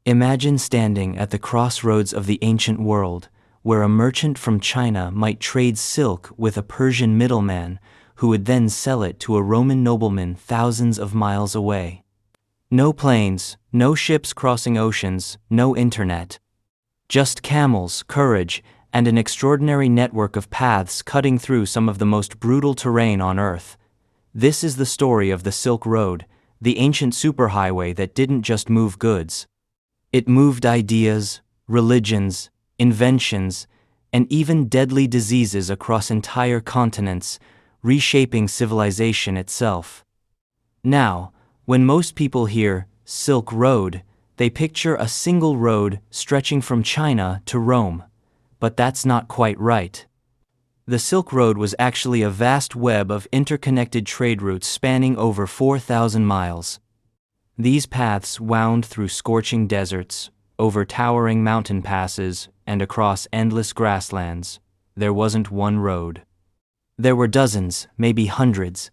Imagine standing at the crossroads of the ancient world, where a merchant from China might trade silk with a Persian middleman who would then sell it to a Roman nobleman thousands of miles away. No planes, no ships crossing oceans, no internet. Just camels, courage, and an extraordinary network of paths cutting through some of the most brutal terrain on Earth. This is the story of the Silk Road, the ancient superhighway that didn't just move goods. It moved ideas, religions, inventions, and even deadly diseases across entire continents, reshaping civilization itself. Now, when most people hear Silk Road, they picture a single road stretching from China to Rome. But that's not quite right. The Silk Road was actually a vast web of interconnected trade routes spanning over 4,000 miles. These paths wound through scorching deserts, over towering mountain passes, and across endless grasslands. There wasn't one road. There were dozens, maybe hundreds,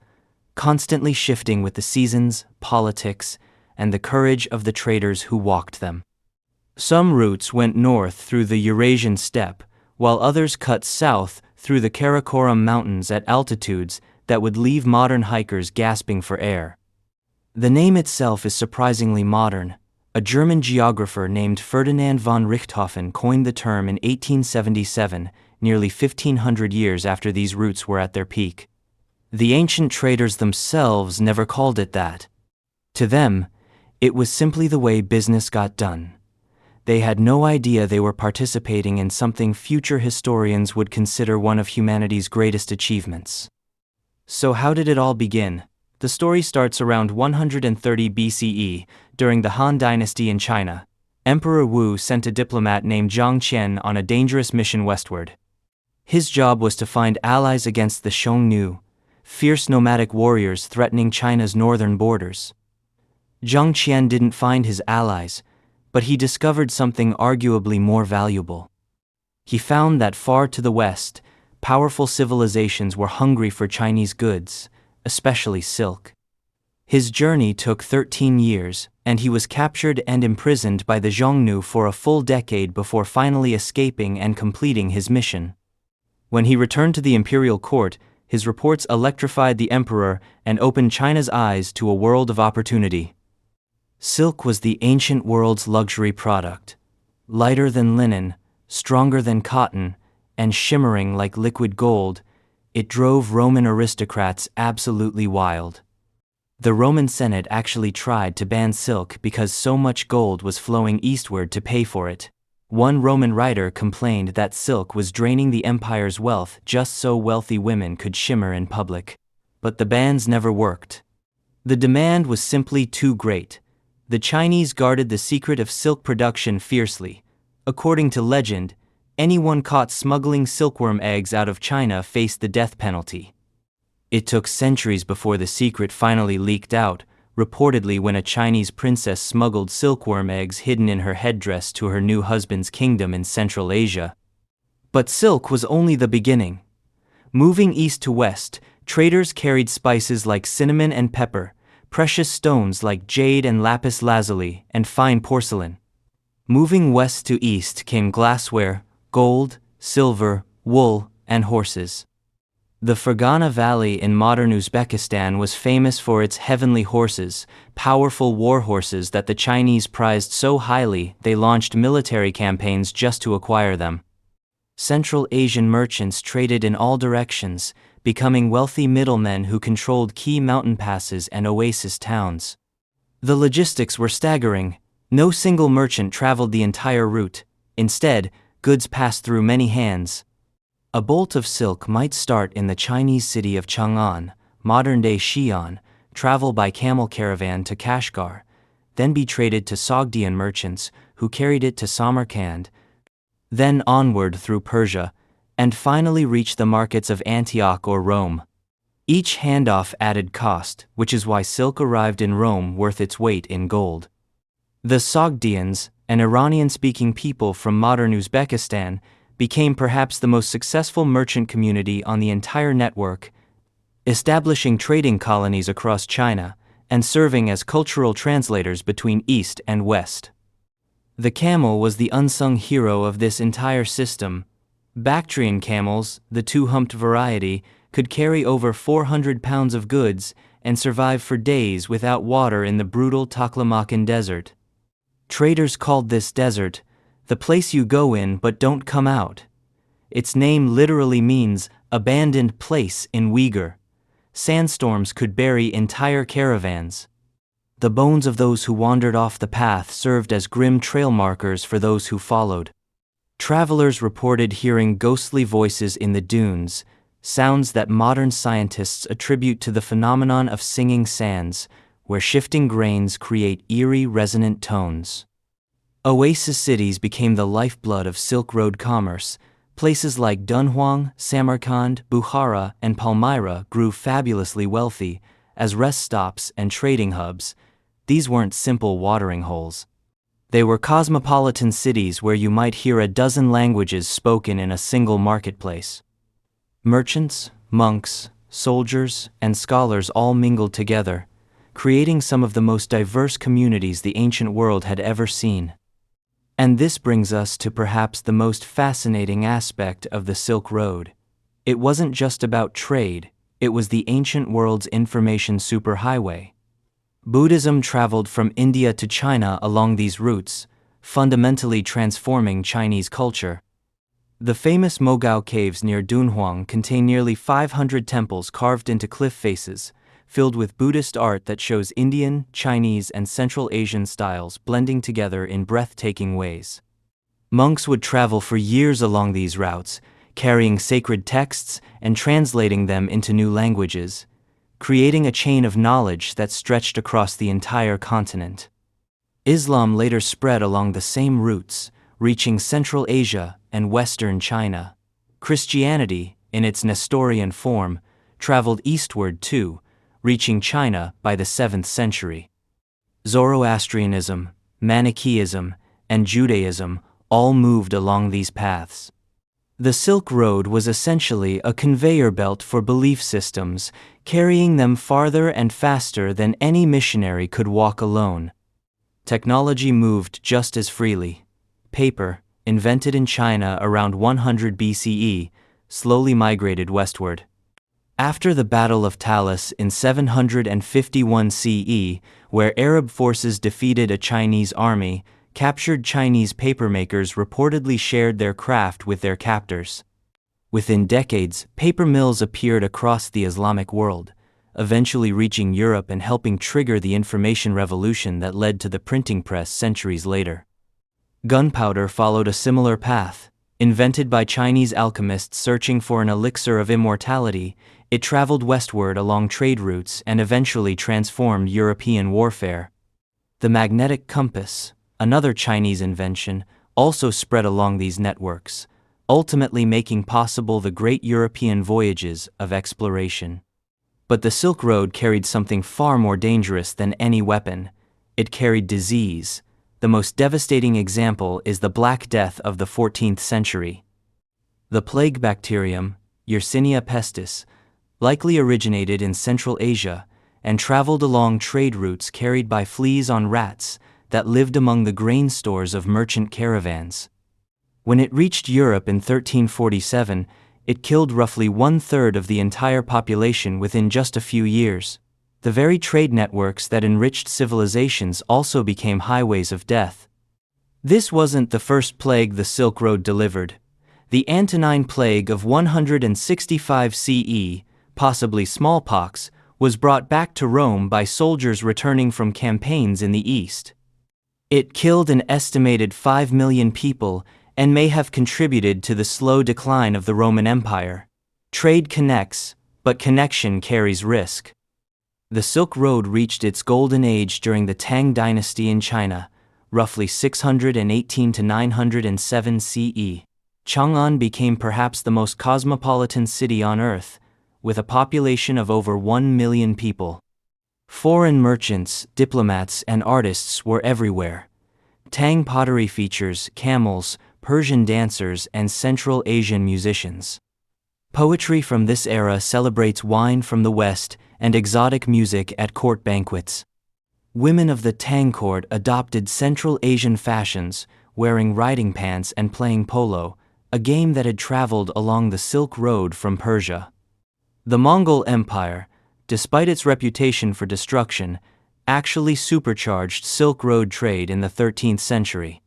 constantly shifting with the seasons, politics, and the courage of the traders who walked them. Some routes went north through the Eurasian steppe, while others cut south through the Karakorum mountains at altitudes that would leave modern hikers gasping for air. The name itself is surprisingly modern. A German geographer named Ferdinand von Richthofen coined the term in 1877, nearly 1,500 years after these routes were at their peak. The ancient traders themselves never called it that. To them, it was simply the way business got done. They had no idea they were participating in something future historians would consider one of humanity's greatest achievements. So how did it all begin? The story starts around 130 BCE, during the Han Dynasty in China. Emperor Wu sent a diplomat named Zhang on a dangerous mission westward. His job was to find allies against the Xiongnu, fierce nomadic warriors threatening China's northern borders. Zhang didn't find his allies, but he discovered something arguably more valuable. He found that far to the west, powerful civilizations were hungry for Chinese goods, especially silk. His journey took 13 years, and he was captured and imprisoned by the Xiongnu for a full decade before finally escaping and completing his mission. When he returned to the imperial court, his reports electrified the emperor and opened China's eyes to a world of opportunity. Silk was the ancient world's luxury product, lighter than linen, stronger than cotton, and shimmering like liquid gold. It drove Roman aristocrats absolutely wild. The Roman Senate actually tried to ban silk because so much gold was flowing eastward to pay for it. One Roman writer complained that silk was draining the empire's wealth just so wealthy women could shimmer in public. But the bans never worked. The demand was simply too great. The Chinese guarded the secret of silk production fiercely. According to legend, anyone caught smuggling silkworm eggs out of China faced the death penalty. It took centuries before the secret finally leaked out, reportedly when a Chinese princess smuggled silkworm eggs hidden in her headdress to her new husband's kingdom in Central Asia. But silk was only the beginning. Moving east to west, traders carried spices like cinnamon and pepper, precious stones like jade and lapis lazuli, and fine porcelain. Moving west to east came glassware, gold, silver, wool, and horses. The Fergana Valley in modern Uzbekistan was famous for its heavenly horses, powerful war horses that the Chinese prized so highly they launched military campaigns just to acquire them. Central Asian merchants traded in all directions, becoming wealthy middlemen who controlled key mountain passes and oasis towns. The logistics were staggering. No single merchant traveled the entire route. Instead, goods passed through many hands. A bolt of silk might start in the Chinese city of Chang'an, modern-day Xi'an, travel by camel caravan to Kashgar, then be traded to Sogdian merchants who carried it to Samarkand, then onward through Persia, and finally reach the markets of Antioch or Rome. Each handoff added cost, which is why silk arrived in Rome worth its weight in gold. The Sogdians, an Iranian-speaking people from modern Uzbekistan, became perhaps the most successful merchant community on the entire network, establishing trading colonies across China and serving as cultural translators between East and West. The camel was the unsung hero of this entire system. Bactrian camels, the two-humped variety, could carry over 400 pounds of goods and survive for days without water in the brutal Taklamakan desert. Traders called this desert, the place you go in but don't come out. Its name literally means abandoned place in Uyghur. Sandstorms could bury entire caravans. The bones of those who wandered off the path served as grim trail markers for those who followed. Travelers reported hearing ghostly voices in the dunes, sounds that modern scientists attribute to the phenomenon of singing sands, where shifting grains create eerie resonant tones. Oasis cities became the lifeblood of Silk Road commerce. Places like Dunhuang, Samarkand, Bukhara, and Palmyra grew fabulously wealthy as rest stops and trading hubs. These weren't simple watering holes. They were cosmopolitan cities where you might hear a dozen languages spoken in a single marketplace. Merchants, monks, soldiers, and scholars all mingled together, creating some of the most diverse communities the ancient world had ever seen. And this brings us to perhaps the most fascinating aspect of the Silk Road. It wasn't just about trade, it was the ancient world's information superhighway. Buddhism traveled from India to China along these routes, fundamentally transforming Chinese culture. The famous Mogao caves near Dunhuang contain nearly 500 temples carved into cliff faces, filled with Buddhist art that shows Indian, Chinese, and Central Asian styles blending together in breathtaking ways. Monks would travel for years along these routes, carrying sacred texts and translating them into new languages, creating a chain of knowledge that stretched across the entire continent. Islam later spread along the same routes, reaching Central Asia and Western China. Christianity, in its Nestorian form, traveled eastward too, reaching China by the 7th century. Zoroastrianism, Manichaeism, and Judaism all moved along these paths. The Silk Road was essentially a conveyor belt for belief systems, carrying them farther and faster than any missionary could walk alone. Technology moved just as freely. Paper, invented in China around 100 BCE, slowly migrated westward. After the Battle of Talas in 751 CE, where Arab forces defeated a Chinese army, captured Chinese papermakers reportedly shared their craft with their captors. Within decades, paper mills appeared across the Islamic world, eventually reaching Europe and helping trigger the information revolution that led to the printing press centuries later. Gunpowder followed a similar path. Invented by Chinese alchemists searching for an elixir of immortality, it traveled westward along trade routes and eventually transformed European warfare. The magnetic compass, another Chinese invention, also spread along these networks, ultimately making possible the great European voyages of exploration. But the Silk Road carried something far more dangerous than any weapon. It carried disease. The most devastating example is the Black Death of the 14th century. The plague bacterium, Yersinia pestis, likely originated in Central Asia and traveled along trade routes carried by fleas on rats that lived among the grain stores of merchant caravans. When it reached Europe in 1347, it killed roughly 1/3 of the entire population within just a few years. The very trade networks that enriched civilizations also became highways of death. This wasn't the first plague the Silk Road delivered. The Antonine Plague of 165 CE, possibly smallpox, was brought back to Rome by soldiers returning from campaigns in the East. It killed an estimated 5 million people and may have contributed to the slow decline of the Roman Empire. Trade connects, but connection carries risk. The Silk Road reached its golden age during the Tang dynasty in China, roughly 618 to 907 CE. Chang'an became perhaps the most cosmopolitan city on Earth, with a population of over 1 million people. Foreign merchants, diplomats, and artists were everywhere. Tang pottery features camels, Persian dancers, and Central Asian musicians. Poetry from this era celebrates wine from the West and exotic music at court banquets. Women of the Tang court adopted Central Asian fashions, wearing riding pants and playing polo, a game that had traveled along the Silk Road from Persia. The Mongol Empire, despite its reputation for destruction, actually supercharged Silk Road trade in the 13th century.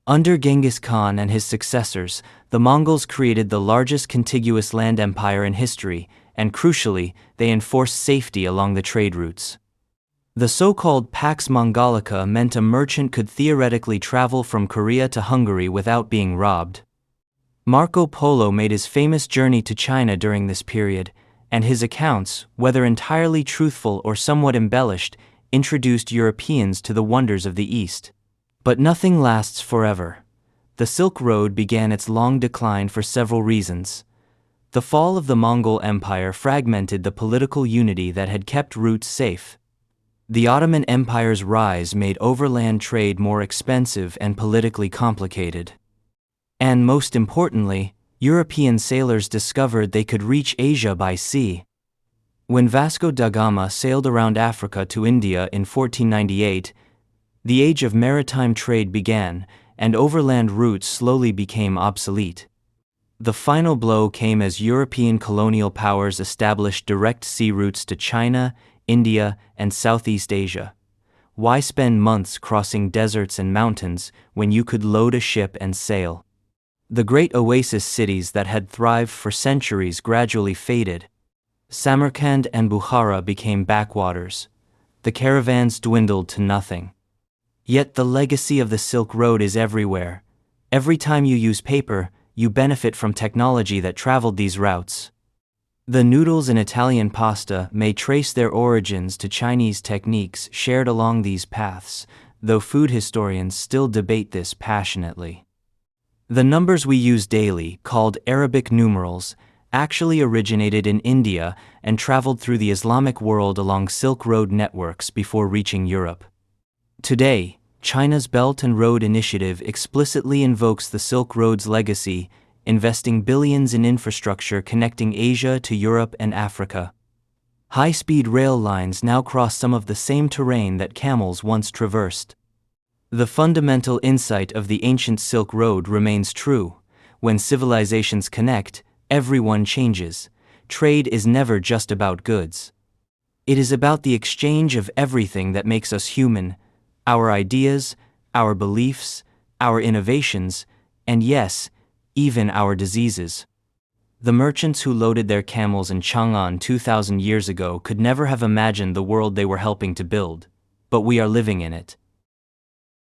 Under Genghis Khan and his successors, the Mongols created the largest contiguous land empire in history, and crucially, they enforced safety along the trade routes. The so-called Pax Mongolica meant a merchant could theoretically travel from Korea to Hungary without being robbed. Marco Polo made his famous journey to China during this period, and his accounts, whether entirely truthful or somewhat embellished, introduced Europeans to the wonders of the East. But nothing lasts forever. The Silk Road began its long decline for several reasons. The fall of the Mongol Empire fragmented the political unity that had kept routes safe. The Ottoman Empire's rise made overland trade more expensive and politically complicated. And most importantly, European sailors discovered they could reach Asia by sea. When Vasco da Gama sailed around Africa to India in 1498, the age of maritime trade began, and overland routes slowly became obsolete. The final blow came as European colonial powers established direct sea routes to China, India, and Southeast Asia. Why spend months crossing deserts and mountains when you could load a ship and sail? The great oasis cities that had thrived for centuries gradually faded. Samarkand and Bukhara became backwaters. The caravans dwindled to nothing. Yet the legacy of the Silk Road is everywhere. Every time you use paper, you benefit from technology that traveled these routes. The noodles in Italian pasta may trace their origins to Chinese techniques shared along these paths, though food historians still debate this passionately. The numbers we use daily, called Arabic numerals, actually originated in India and traveled through the Islamic world along Silk Road networks before reaching Europe. Today, China's Belt and Road Initiative explicitly invokes the Silk Road's legacy, investing billions in infrastructure connecting Asia to Europe and Africa. High-speed rail lines now cross some of the same terrain that camels once traversed. The fundamental insight of the ancient Silk Road remains true. When civilizations connect, everyone changes. Trade is never just about goods. It is about the exchange of everything that makes us human, our ideas, our beliefs, our innovations, and yes, even our diseases. The merchants who loaded their camels in Chang'an 2,000 years ago could never have imagined the world they were helping to build, but we are living in it.